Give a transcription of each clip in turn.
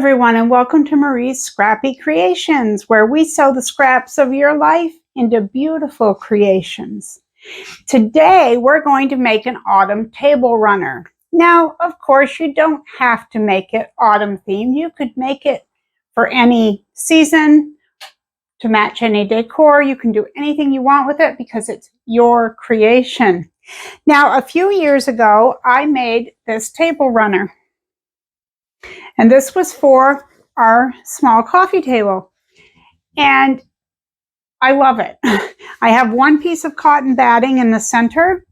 everyone, and welcome to Marie's Scrappy Creations, where we sew the scraps of your life into beautiful creations. Today, we're going to make an autumn table runner. Now, of course, you don't have to make it autumn themed. You could make it for any season to match any decor. You can do anything you want with it because it's your creation. Now, a few years ago, I made this table runner. And this was for our small coffee table. And I love it. I have one piece of cotton batting in the center.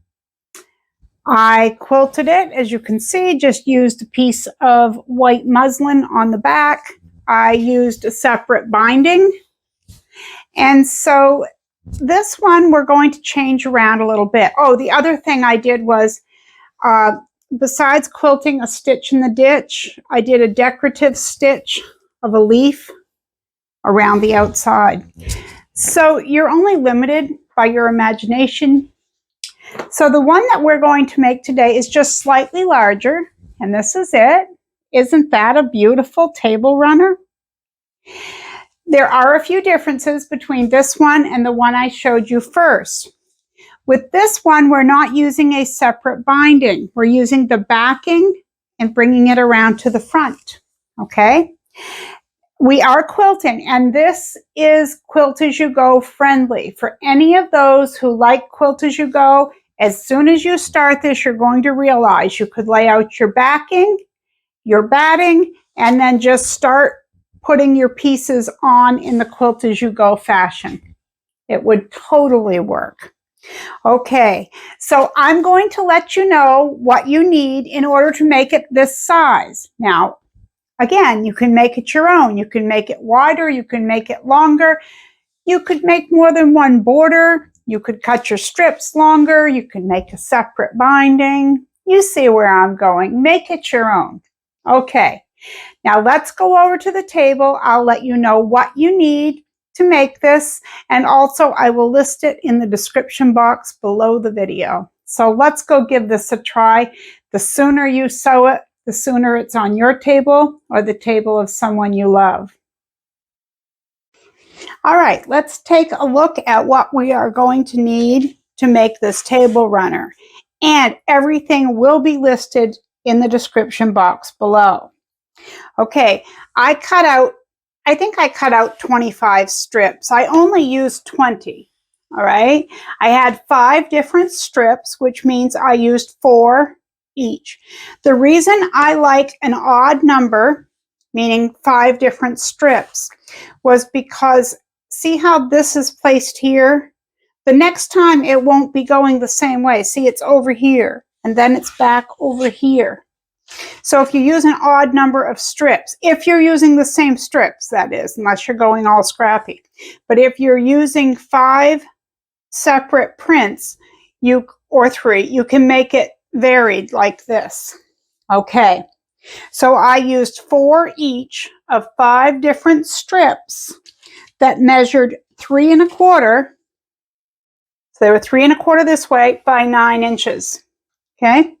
I quilted it, as you can see, just used a piece of white muslin on the back. I used a separate binding. And so this one we're going to change around a little bit. Oh, the other thing I did was besides quilting a stitch in the ditch, I did a decorative stitch of a leaf around the outside. So you're only limited by your imagination. So the one that we're going to make today is just slightly larger, and this is it. Isn't that a beautiful table runner? There are a few differences between this one and the one I showed you first. With this one, we're not using a separate binding. We're using the backing and bringing it around to the front, okay? We are quilting, and this is Quilt As You Go friendly. For any of those who like Quilt As You Go, as soon as you start this, you're going to realize you could lay out your backing, your batting, and then just start putting your pieces on in the Quilt As You Go fashion. It would totally work. Okay, so I'm going to let you know what you need in order to make it this size. Now, again, you can make it your own. You can make it wider, you can make it longer. You could make more than one border. You could cut your strips longer. You can make a separate binding. You see where I'm going. Make it your own. Okay, now let's go over to the table. I'll let you know what you need to make this, and also I will list it in the description box below the video. So let's go give this a try. The sooner you sew it, the sooner it's on your table or the table of someone you love. All right, let's take a look at what we are going to need to make this table runner. And everything will be listed in the description box below. Okay, I think I cut out 25 strips. I only used 20, all right? I had 5 different strips, which means I used 4 each. The reason I like an odd number, meaning 5 different strips, was because see how this is placed here? The next time it won't be going the same way. See, it's over here, and then it's back over here. So if you use an odd number of strips, if you're using the same strips, that is, unless you're going all scrappy. But if you're using 5 separate prints, or 3, you can make it varied like this. Okay, so I used 4 each of 5 different strips that measured 3 1/4. So they were 3 1/4 this way by 9 inches. Okay.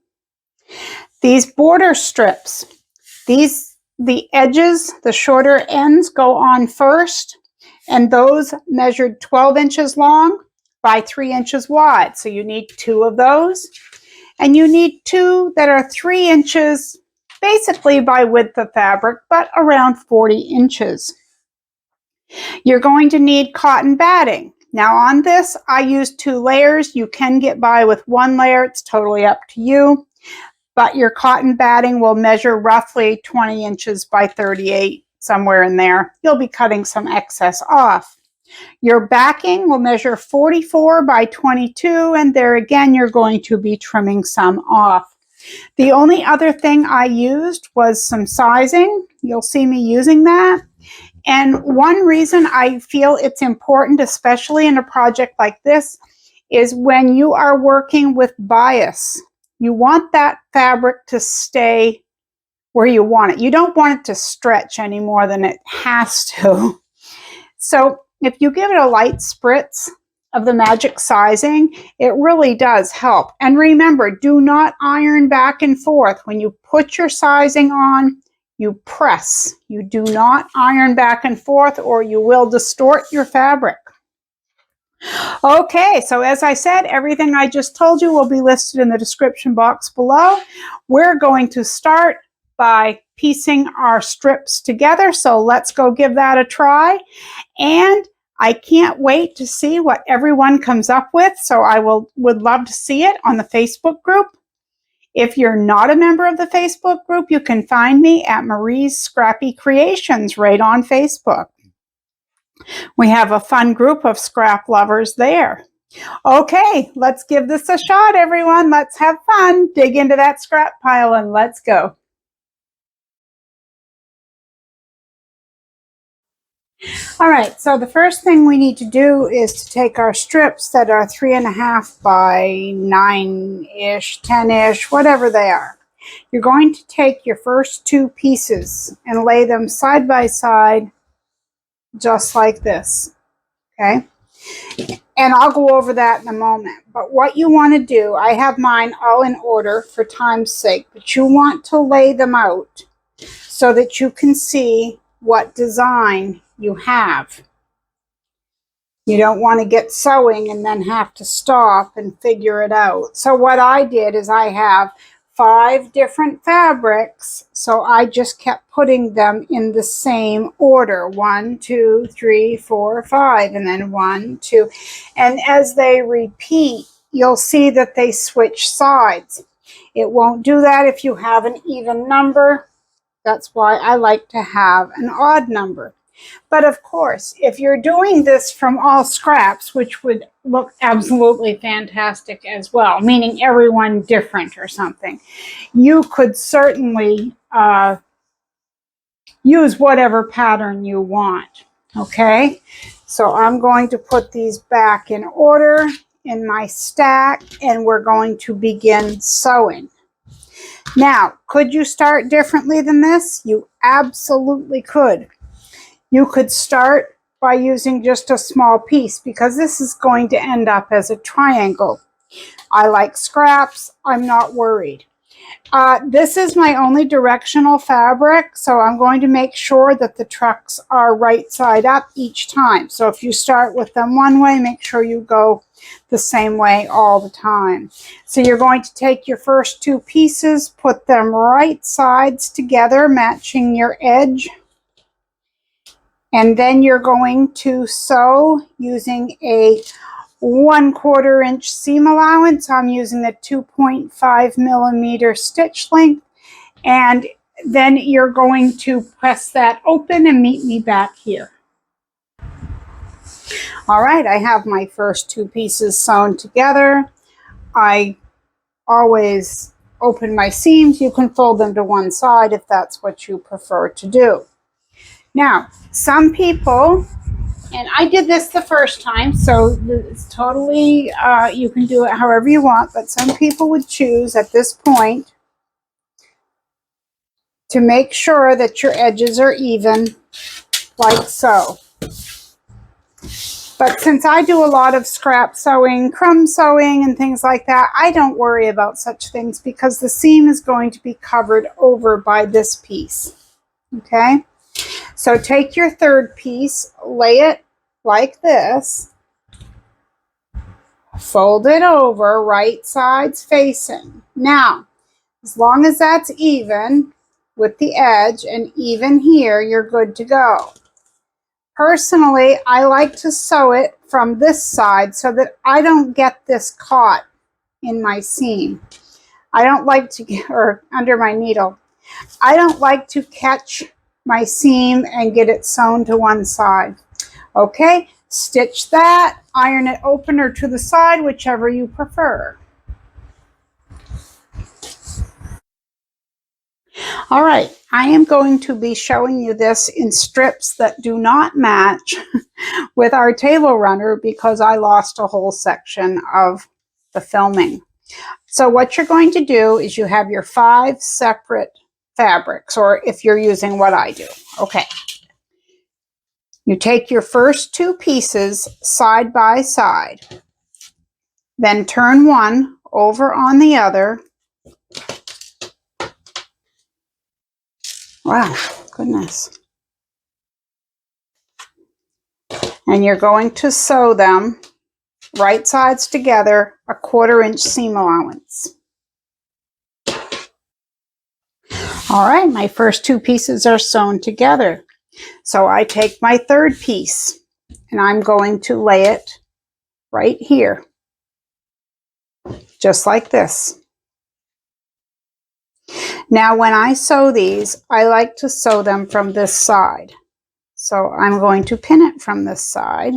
These border strips, the edges, the shorter ends go on first, and those measured 12 inches long by 3 inches wide. So you need 2 of those, and you need 2 that are 3 inches, basically by width of fabric, but around 40 inches. You're going to need cotton batting. Now on this, I used 2 layers. You can get by with 1 layer. It's totally up to you. But your cotton batting will measure roughly 20 inches by 38, somewhere in there. You'll be cutting some excess off. Your backing will measure 44 by 22, and there again, you're going to be trimming some off. The only other thing I used was some sizing. You'll see me using that. And one reason I feel it's important, especially in a project like this, is when you are working with bias. You want that fabric to stay where you want it. You don't want it to stretch any more than it has to. So if you give it a light spritz of the magic sizing, it really does help. And remember, do not iron back and forth. When you put your sizing on, you press. You do not iron back and forth or you will distort your fabric. Okay, so as I said, everything I just told you will be listed in the description box below. We're going to start by piecing our strips together, so let's go give that a try. And I can't wait to see what everyone comes up with, so I would love to see it on the Facebook group. If you're not a member of the Facebook group, you can find me at Marie's Scrappy Creations right on Facebook. We have a fun group of scrap lovers there. Okay, let's give this a shot, everyone. Let's have fun. Dig into that scrap pile and let's go. All right, so the first thing we need to do is to take our strips that are 3.5 by 9-ish, 10-ish, whatever they are. You're going to take your first 2 pieces and lay them side by side just like this, okay? And I'll go over that in a moment. But what you want to do, I have mine all in order for time's sake, but you want to lay them out so that you can see what design you have. You don't want to get sewing and then have to stop and figure it out. So what I did is I have 5 different fabrics, so I just kept putting them in the same order. 1, 2, 3, 4, 5, and then 1, 2. And as they repeat, you'll see that they switch sides. It won't do that if you have an even number. That's why I like to have an odd number. But of course, if you're doing this from all scraps, which would look absolutely fantastic as well, meaning everyone different or something, you could certainly use whatever pattern you want. Okay, so I'm going to put these back in order in my stack and we're going to begin sewing. Now, could you start differently than this? You absolutely could. You could start by using just a small piece because this is going to end up as a triangle. I like scraps. I'm not worried. This is my only directional fabric, so I'm going to make sure that the trucks are right side up each time. So if you start with them one way, make sure you go the same way all the time. So you're going to take your first 2 pieces, put them right sides together, matching your edge. And then you're going to sew using a 1/4 inch seam allowance. I'm using the 2.5 millimeter stitch length. And then you're going to press that open and meet me back here. All right, I have my first 2 pieces sewn together. I always open my seams. You can fold them to one side if that's what you prefer to do. Now, some people, and I did this the first time, so it's totally, you can do it however you want, but some people would choose at this point to make sure that your edges are even, like so. But since I do a lot of scrap sewing, crumb sewing, and things like that, I don't worry about such things because the seam is going to be covered over by this piece, okay? So take your 3rd piece, lay it like this, fold it over, right sides facing. Now, as long as that's even with the edge and even here, you're good to go. Personally, I like to sew it from this side so that I don't get this caught in my seam. I don't like to get, or under my needle, I don't like to catch my seam and get it sewn to one side. Okay, stitch that, iron it open or to the side, whichever you prefer. All right, I am going to be showing you this in strips that do not match with our table runner because I lost a whole section of the filming. So what you're going to do is you have your 5 separate fabrics, or if you're using what I do, okay. You take your first 2 pieces side by side, then turn one over on the other. Wow, goodness. And you're going to sew them right sides together, a 1/4 inch seam allowance. All right, my first 2 pieces are sewn together. So I take my 3rd piece and I'm going to lay it right here, just like this. Now when I sew these, I like to sew them from this side. So I'm going to pin it from this side.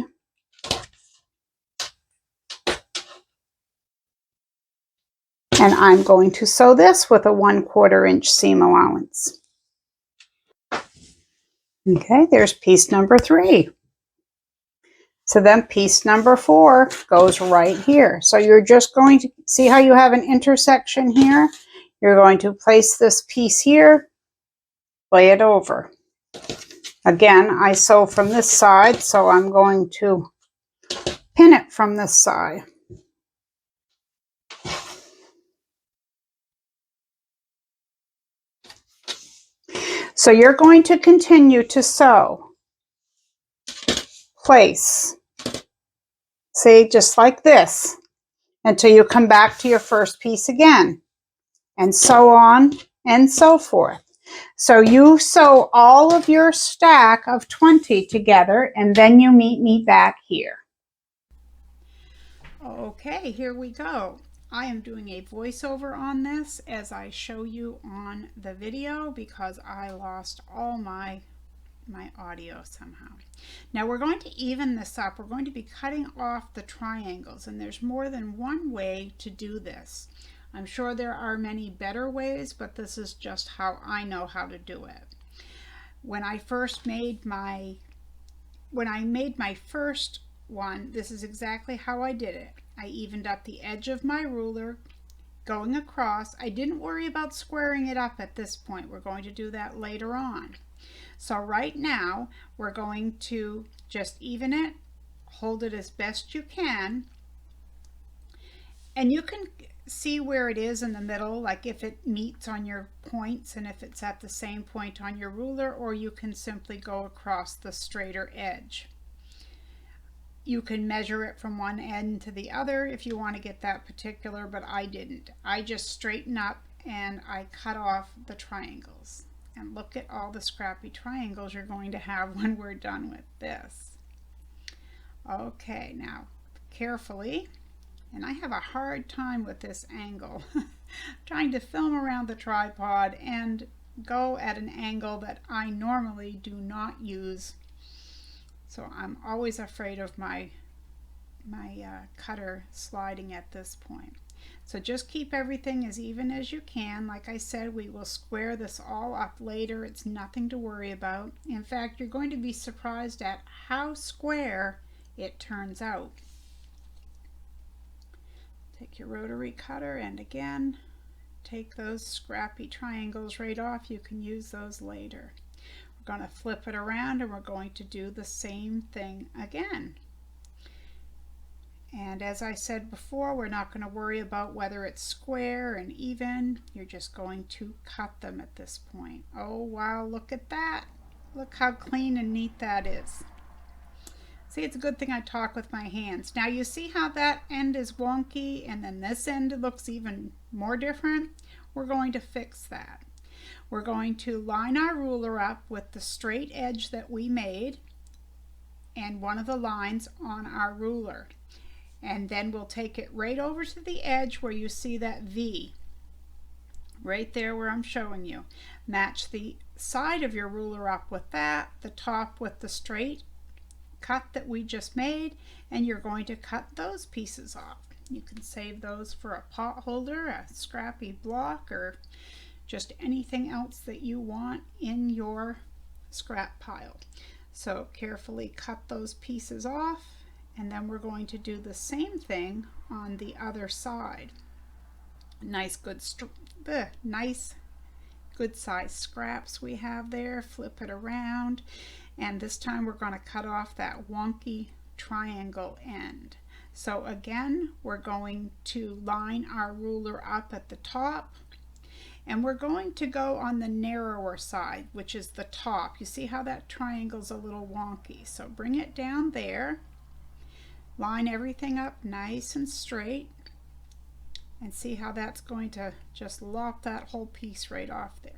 And I'm going to sew this with a 1/4 inch seam allowance. Okay, there's piece number 3. So then piece number 4 goes right here. So you're just going to see how you have an intersection here. You're going to place this piece here, lay it over. Again, I sew from this side, so I'm going to pin it from this side. So you're going to continue to sew, place, see, just like this, until you come back to your first piece again, and so on and so forth. So you sew all of your stack of 20 together, and then you meet me back here. Okay, here we go. I am doing a voiceover on this as I show you on the video because I lost all my audio somehow. Now we're going to even this up. We're going to be cutting off the triangles, and there's more than one way to do this. I'm sure there are many better ways, but this is just how I know how to do it. When I made my first one, this is exactly how I did it. I evened up the edge of my ruler going across. I didn't worry about squaring it up at this point. We're going to do that later on. So right now we're going to just even it, hold it as best you can, and you can see where it is in the middle, like if it meets on your points and if it's at the same point on your ruler, or you can simply go across the straighter edge. You can measure it from one end to the other if you want to get that particular, but I didn't. I just straighten up and I cut off the triangles. And look at all the scrappy triangles you're going to have when we're done with this. Okay, now carefully, and I have a hard time with this angle, trying to film around the tripod and go at an angle that I normally do not use. So I'm always afraid of my cutter sliding at this point. So just keep everything as even as you can. Like I said, we will square this all up later. It's nothing to worry about. In fact, you're going to be surprised at how square it turns out. Take your rotary cutter and again, take those scrappy triangles right off. You can use those later. We're going to flip it around and we're going to do the same thing again. And as I said before, we're not going to worry about whether it's square and even. You're just going to cut them at this point. Oh wow, look at that. Look how clean and neat that is. See, it's a good thing I talk with my hands. Now you see how that end is wonky and then this end looks even more different? We're going to fix that. We're going to line our ruler up with the straight edge that we made and one of the lines on our ruler. And then we'll take it right over to the edge where you see that V. Right there where I'm showing you. Match the side of your ruler up with that, the top with the straight cut that we just made, and you're going to cut those pieces off. You can save those for a pot holder, a scrappy block, or just anything else that you want in your scrap pile. So carefully cut those pieces off, and then we're going to do the same thing on the other side. Nice good size scraps we have there. Flip it around, and this time we're going to cut off that wonky triangle end. So again, we're going to line our ruler up at the top, And we're going to go on the narrower side, which is the top. You see how that triangle's a little wonky. So bring it down there, line everything up nice and straight, and see how that's going to just lop that whole piece right off there.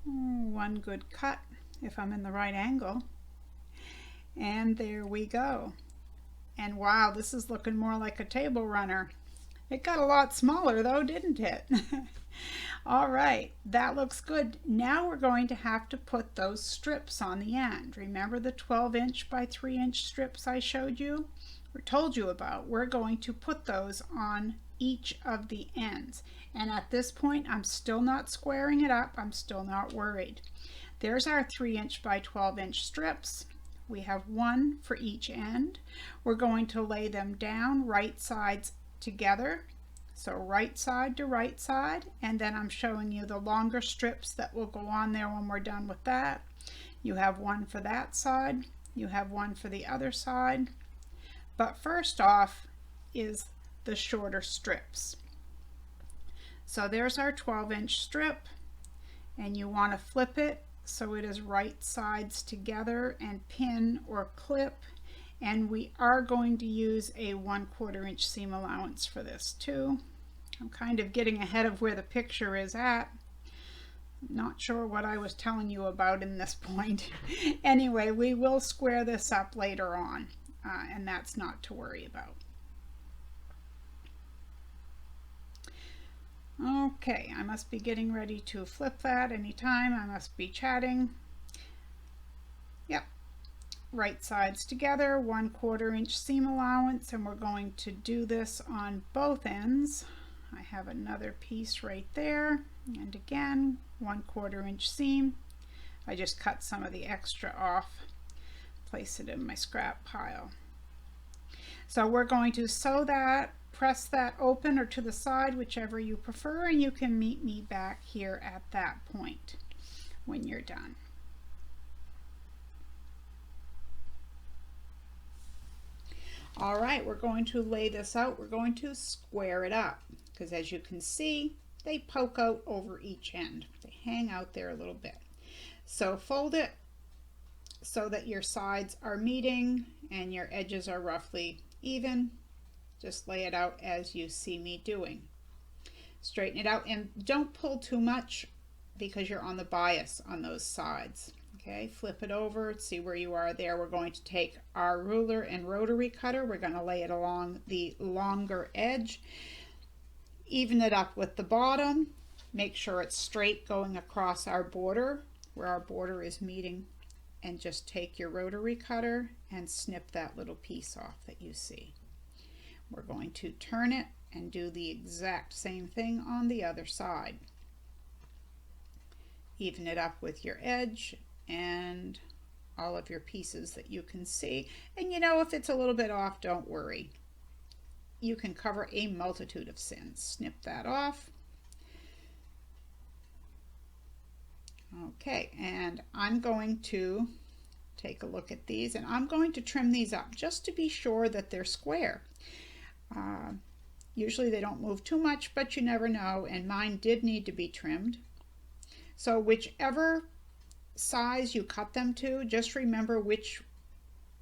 One good cut if I'm in the right angle. And there we go. And wow, this is looking more like a table runner. It got a lot smaller though, didn't it? All right, that looks good. Now we're going to have to put those strips on the end. Remember the 12" by 3" strips I showed you or told you about? We're going to put those on each of the ends. And at this point, I'm still not squaring it up. I'm still not worried. There's our 3" by 12" strips. We have one for each end. We're going to lay them down right sides together. So right side to right side, and then I'm showing you the longer strips that will go on there when we're done with that. You have one for that side, you have one for the other side. But first off is the shorter strips. So there's our 12" strip, and you want to flip it so it is right sides together and pin or clip. And we are going to use a 1/4" seam allowance for this too. I'm kind of getting ahead of where the picture is at. Not sure what I was telling you about in this point. Anyway, we will square this up later on, and that's not to worry about. Okay, I must be getting ready to flip that anytime. I must be chatting. Yep. Right sides together, 1/4" seam allowance, and we're going to do this on both ends. I have another piece right there, and again 1/4" seam. I just cut some of the extra off, place it in my scrap pile. So we're going to sew that, press that open or to the side, whichever you prefer, and you can meet me back here at that point when you're done. All right, we're going to lay this out. We're going to square it up because as you can see, they poke out over each end. They hang out there a little bit. So fold it so that your sides are meeting and your edges are roughly even. Just lay it out as you see me doing. Straighten it out and don't pull too much because you're on the bias on those sides. Okay, flip it over, see where you are there. We're going to take our ruler and rotary cutter. We're going to lay it along the longer edge. Even it up with the bottom. Make sure it's straight going across our border where our border is meeting. And just take your rotary cutter and snip that little piece off that you see. We're going to turn it and do the exact same thing on the other side. Even it up with your edge and all of your pieces that you can see. And you know, if it's a little bit off, don't worry. You can cover a multitude of sins. Snip that off. Okay, and I'm going to take a look at these, and I'm going to trim these up just to be sure that they're square. Usually they don't move too much, but you never know, and mine did need to be trimmed. So whichever size you cut them to, just remember which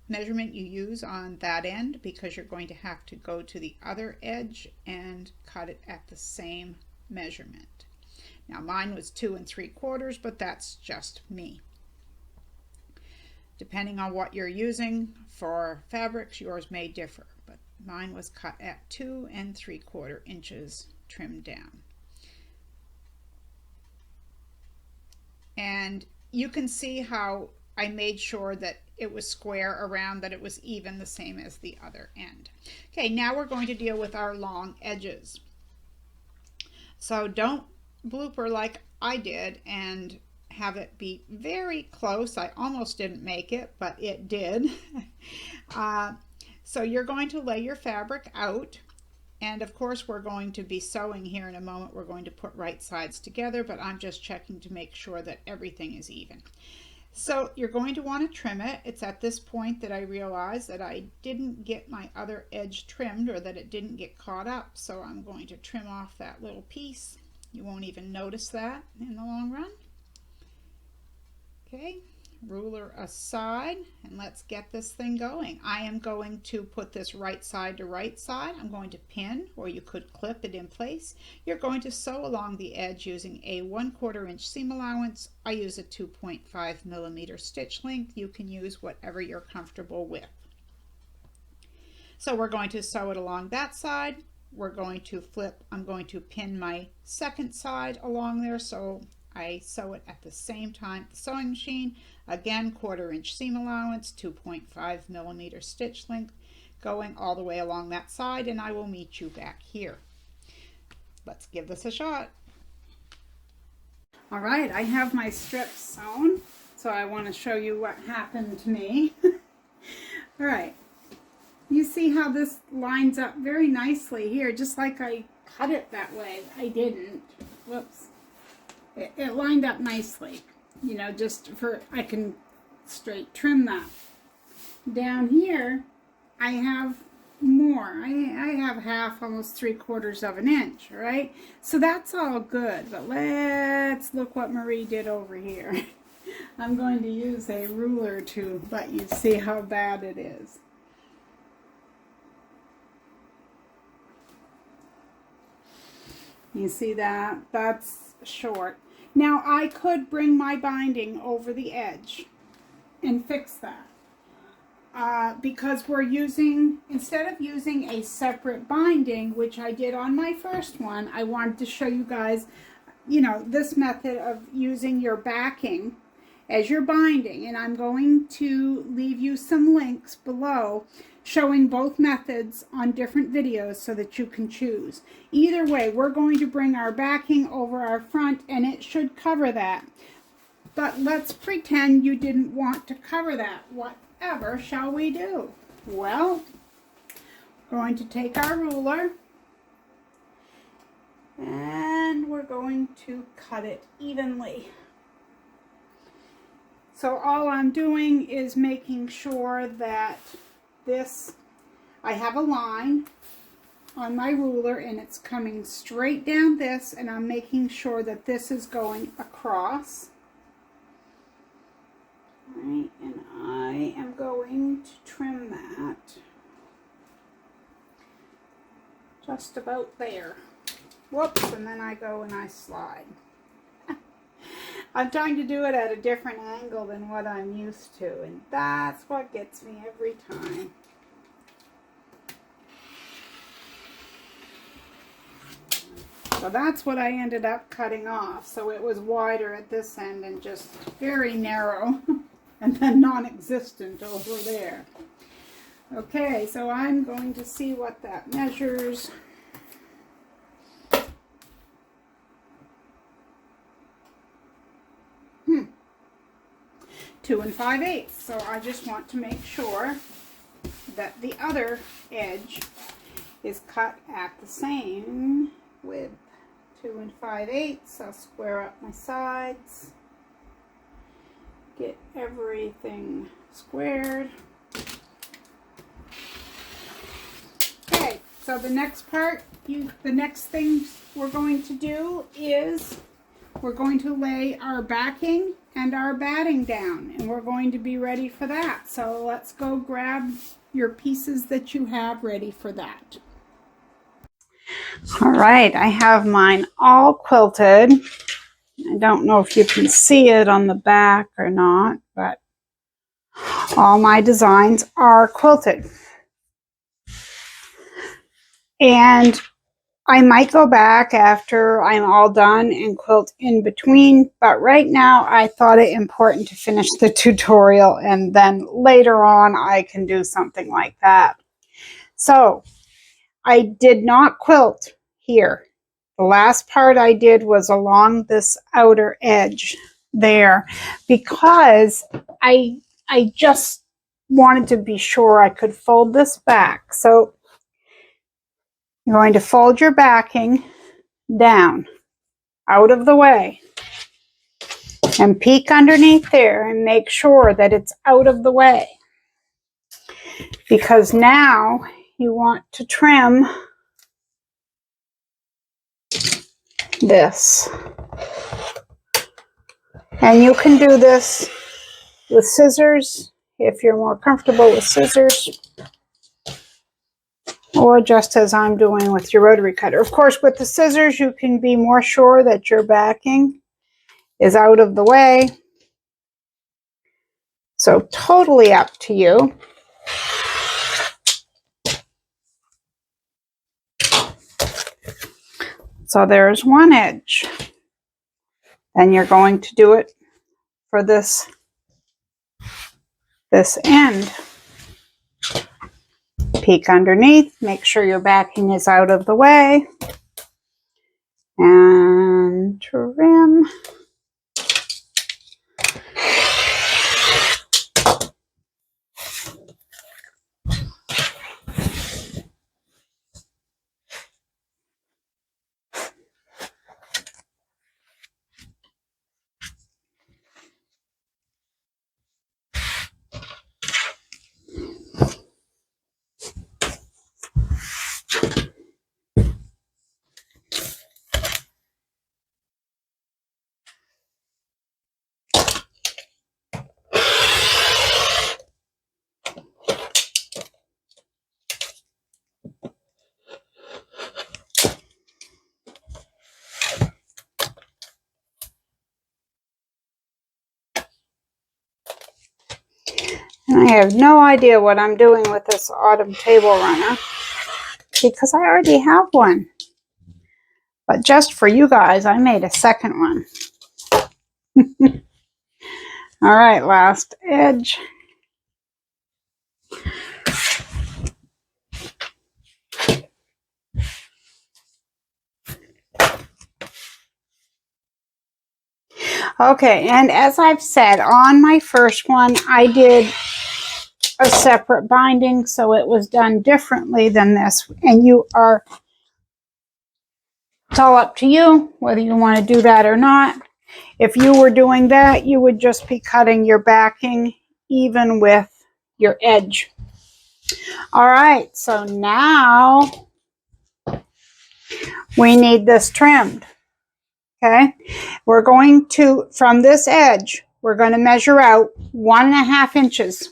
measurement you use on that end, because you're going to have to go to the other edge and cut it at the same measurement. Now mine was 2 3/4, but that's just me. Depending on what you're using for fabrics, yours may differ, but mine was cut at 2 3/4 inches trimmed down. And you can see how I made sure that it was square around, that it was even the same as the other end. Okay, now we're going to deal with our long edges. So don't blooper like I did and have it be very close. I almost didn't make it, but it did. So you're going to lay your fabric out, and of course we're going to be sewing here in a moment. We're going to put right sides together, but I'm just checking to make sure that everything is even. So you're going to want to trim it. It's at this point that I realized that I didn't get my other edge trimmed, or that it didn't get caught up. So I'm going to trim off that little piece. You won't even notice that in the long run. Okay, ruler aside, and let's get this thing going. I am going to put this right side to right side. I'm going to pin, or you could clip it in place. You're going to sew along the edge using a 1/4 inch seam allowance. I use a 2.5 millimeter stitch length. You can use whatever you're comfortable with. So we're going to sew it along that side. We're going to flip. I'm going to pin my second side along there, so I sew it at the same time. The sewing machine, again, 1/4 inch seam allowance, 2.5 millimeter stitch length, going all the way along that side, and I will meet you back here. Let's give this a shot. All right, I have my strips sewn, so I want to show you what happened to me. All right, you see how this lines up very nicely here, just like I cut it that way. I didn't. Whoops. It lined up nicely, you know, just for, I can straight trim that. Down here, I have more. I have half, almost 3/4 of an inch, right? So that's all good, but let's look what Marie did over here. I'm going to use a ruler to let you see how bad it is. You see that? That's short. Now I could bring my binding over the edge and fix that. Because we're using, instead of using a separate binding, which I did on my first one, I wanted to show you guys, you know, this method of using your backing as your binding. And I'm going to leave you some links below showing both methods on different videos so that you can choose. Either way, we're going to bring our backing over our front, and it should cover that. But let's pretend you didn't want to cover that. Whatever shall we do? Well, we're going to take our ruler and we're going to cut it evenly. So all I'm doing is making sure that this, I have a line on my ruler and it's coming straight down this, and I'm making sure that this is going across. Right, and I am going to trim that just about there. Whoops, and then I go and I slide. I'm trying to do it at a different angle than what I'm used to, and that's what gets me every time. So that's what I ended up cutting off. So it was wider at this end and just very narrow and then non-existent over there. Okay, so I'm going to see what that measures. 2 5/8. So I just want to make sure that the other edge is cut at the same width. 2 5/8. I'll square up my sides, get everything squared. Okay, so the next part, the next thing we're going to do is we're going to lay our backing and our batting down, and we're going to be ready for that. So let's go grab your pieces that you have ready for that. All right, I have mine all quilted. I don't know if you can see it on the back or not, but all my designs are quilted. And I might go back after I'm all done and quilt in between, but right now I thought it important to finish the tutorial, and then later on I can do something like that. So I did not quilt here. The last part I did was along this outer edge there, because I just wanted to be sure I could fold this back. So you're going to fold your backing down, out of the way. And peek underneath there and make sure that it's out of the way. Because now you want to trim this. And you can do this with scissors if you're more comfortable with scissors, or just as I'm doing with your rotary cutter. Of course, with the scissors, you can be more sure that your backing is out of the way. So totally up to you. So there's one edge. Then you're going to do it for this end. Peek underneath, make sure your backing is out of the way, and trim. And I have no idea what I'm doing with this autumn table runner because I already have one. But just for you guys, I made a second one. All right, last edge. Okay, and as I've said, on my first one, I did a separate binding, so it was done differently than this. And it's all up to you whether you want to do that or not. If you were doing that, you would just be cutting your backing even with your edge. All right, so now we need this trimmed. Okay, we're going to, from this edge, we're going to measure out 1.5 inches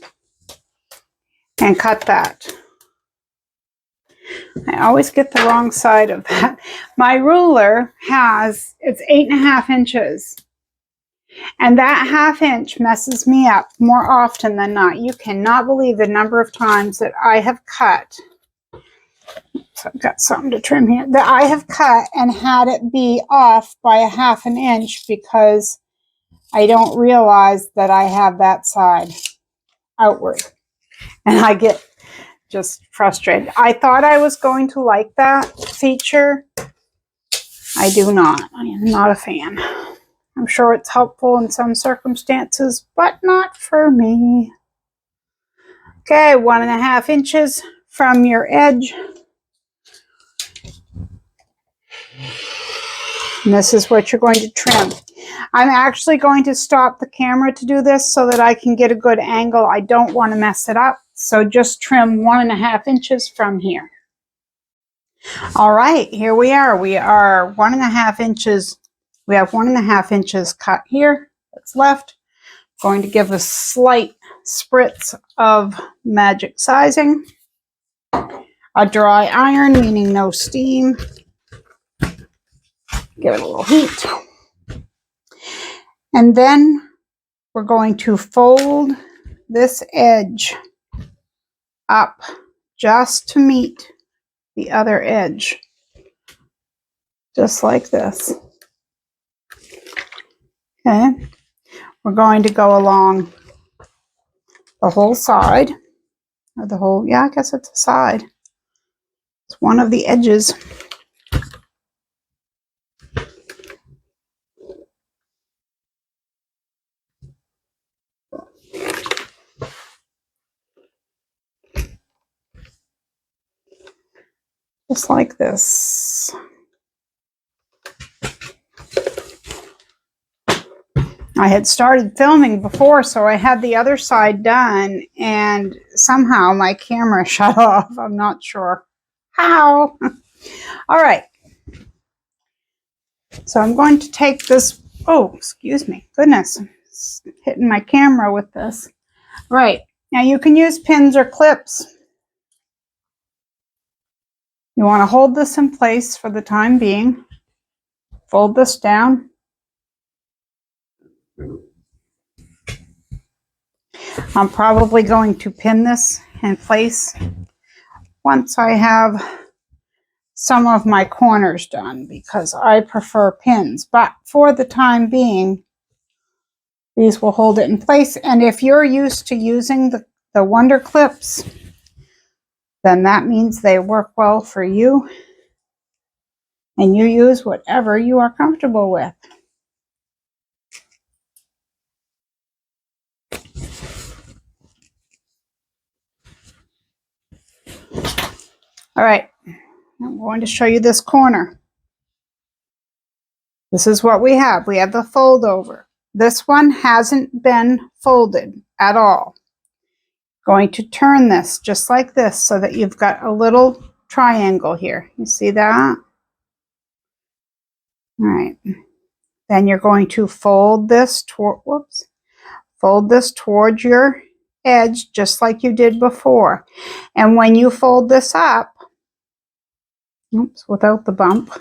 and cut that. I always get the wrong side of that. My ruler it's 8.5 inches. And that 1/2 inch messes me up more often than not. You cannot believe the number of times that I have cut. So I've got something to trim here. That I have cut and had it be off by 1/2 inch because I don't realize that I have that side outward. And I get just frustrated. I thought I was going to like that feature. I do not. I am not a fan. I'm sure it's helpful in some circumstances, but not for me. Okay, 1.5 inches from your edge. And this is what you're going to trim. I'm actually going to stop the camera to do this so that I can get a good angle. I don't want to mess it up. So just trim 1.5 inches from here. All right, here we are. We are 1.5 inches. We have 1.5 inches cut here. That's left. Going to give a slight spritz of magic sizing. A dry iron, meaning no steam. Give it a little heat. And then we're going to fold this edge up just to meet the other edge. Just like this. Okay. We're going to go along the whole side. Or the whole, yeah, I guess it's a side. It's one of the edges. Just like this. I had started filming before, so I had the other side done, and somehow my camera shut off. I'm not sure how. All right. So I'm going to take this. Oh, excuse me. Goodness. It's hitting my camera with this. Right. Now you can use pins or clips. You want to hold this in place for the time being. Fold this down. I'm probably going to pin this in place once I have some of my corners done, because I prefer pins. But for the time being, these will hold it in place. And if you're used to using the Wonder Clips, then that means they work well for you. And you use whatever you are comfortable with. All right, I'm going to show you this corner. This is what we have. We have the fold over. This one hasn't been folded at all. Going to turn this just like this so that you've got a little triangle here. You see that? All right. Then you're going to fold this fold this towards your edge just like you did before. And when you fold this up, oops, without the bump,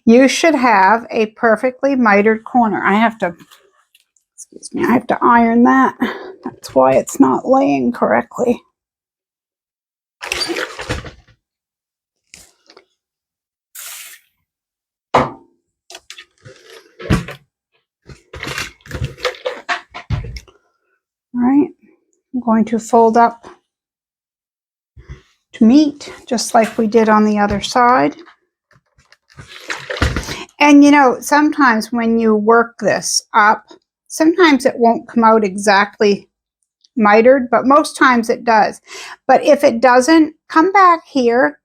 you should have a perfectly mitered corner. I have to iron that. That's why it's not laying correctly. All right, I'm going to fold up to meet, just like we did on the other side. And you know, sometimes when you work this up, sometimes it won't come out exactly mitered, but most times it does. But if it doesn't, come back here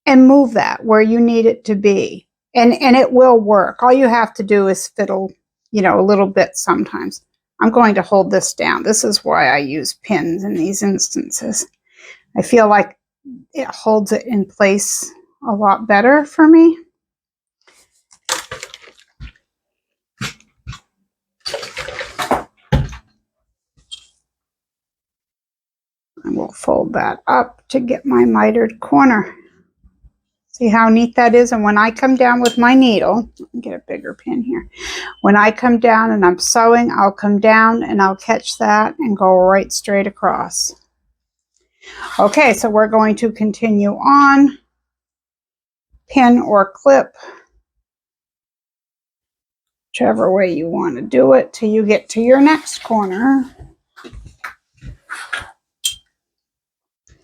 and move that where you need it to be. And it will work. All you have to do is fiddle, you know, a little bit sometimes. I'm going to hold this down. This is why I use pins in these instances. I feel like it holds it in place a lot better for me. I will fold that up to get my mitered corner. See how neat that is? And when I come down with my needle, get a bigger pin here. When I come down and I'm sewing, I'll come down and I'll catch that and go right straight across. Okay, so we're going to continue on. Pin or clip, whichever way you want to do it, till you get to your next corner.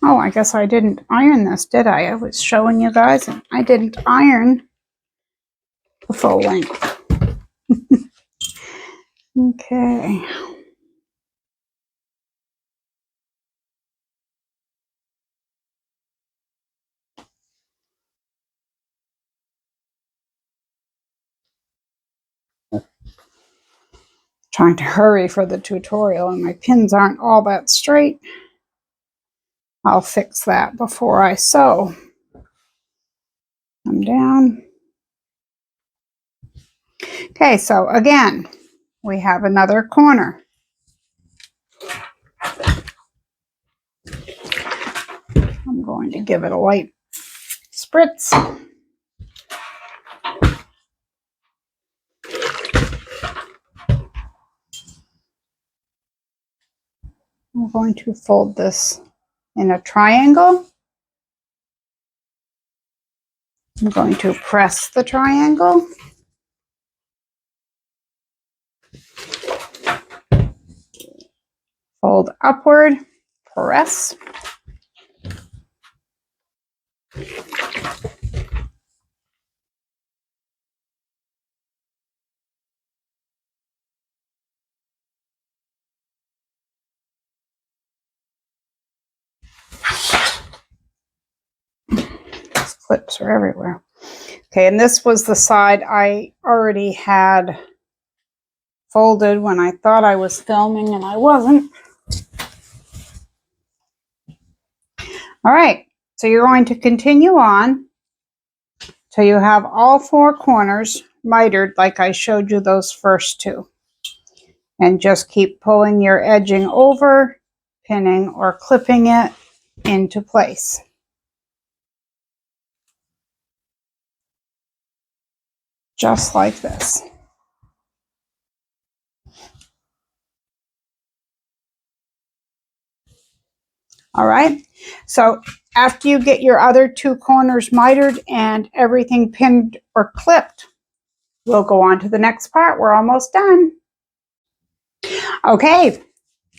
Oh, I guess I didn't iron this, did I? I was showing you guys and I didn't iron the full length. Okay. Trying to hurry for the tutorial and my pins aren't all that straight. I'll fix that before I sew. Come down. Okay, so again, we have another corner. I'm going to give it a light spritz. I'm going to fold this in a triangle. I'm going to press the triangle. Fold upward, press. These clips are everywhere. Okay, and this was the side I already had folded when I thought I was filming and I wasn't. All right, so you're going to continue on till you have all 4 corners mitered like I showed you those first 2. And just keep pulling your edging over, pinning or clipping it into place. Just like this. All right, so after you get your other 2 corners mitered and everything pinned or clipped, we'll go on to the next part. We're almost done. Okay,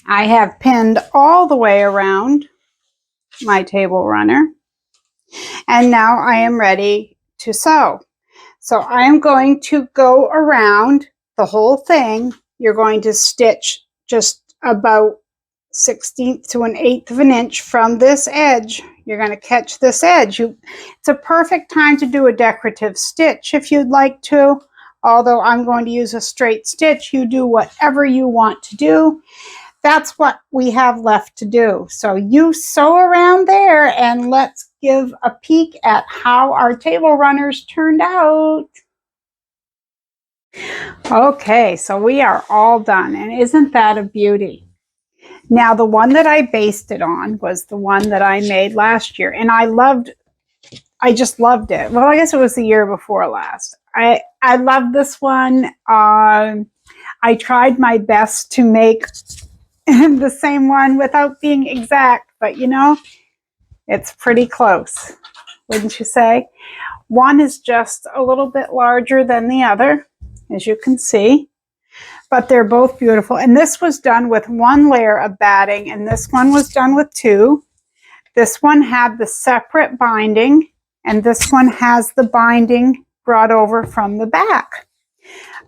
I have pinned all the way around my table runner, and now I am ready to sew. So I am going to go around the whole thing. You're going to stitch just about 1/16 to 1/8 of an inch from this edge. You're going to catch this edge. It's a perfect time to do a decorative stitch if you'd like to. Although I'm going to use a straight stitch, you do whatever you want to do. That's what we have left to do. So you sew around there and let's give a peek at how our table runners turned out. Okay, so we are all done, and isn't that a beauty? Now, the one that I basted on was the one that I made last year, and I just loved it. Well, I guess it was the year before last. I love this one. I tried my best to make the same one without being exact, but you know, it's pretty close, wouldn't you say? One is just a little bit larger than the other, as you can see, but they're both beautiful. And this was done with 1 layer of batting, and this one was done with 2. This one had the separate binding, and this one has the binding brought over from the back.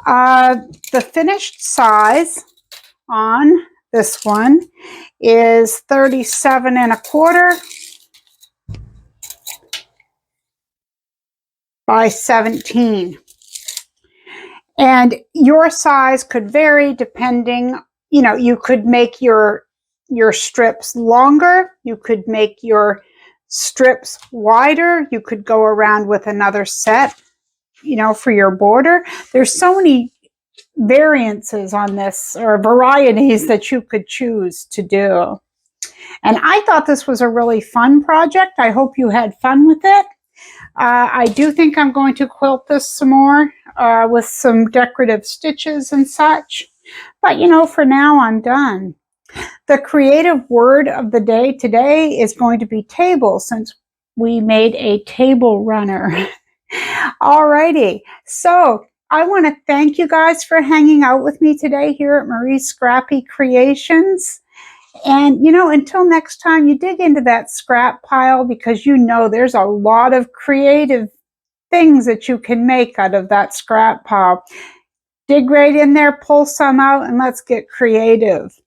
The finished size on this one is 37 1/4 by 17. And your size could vary depending, you know, you could make your strips longer, you could make your strips wider, you could go around with another set, you know, for your border. There's so many variances on this, or varieties that you could choose to do. And I thought this was a really fun project. I hope you had fun with it. I do think I'm going to quilt this some more with some decorative stitches and such. But, you know, for now I'm done. The creative word of the day today is going to be table, since we made a table runner. Alrighty, so I want to thank you guys for hanging out with me today here at Marie's Scrappy Creations. And, you know, until next time, you dig into that scrap pile, because you know there's a lot of creative things that you can make out of that scrap pile. Dig right in there, pull some out, and let's get creative.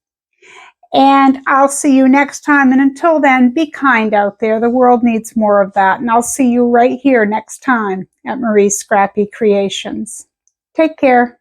And I'll see you next time. And until then, be kind out there. The world needs more of that. And I'll see you right here next time at Marie's Scrappy Creations. Take care.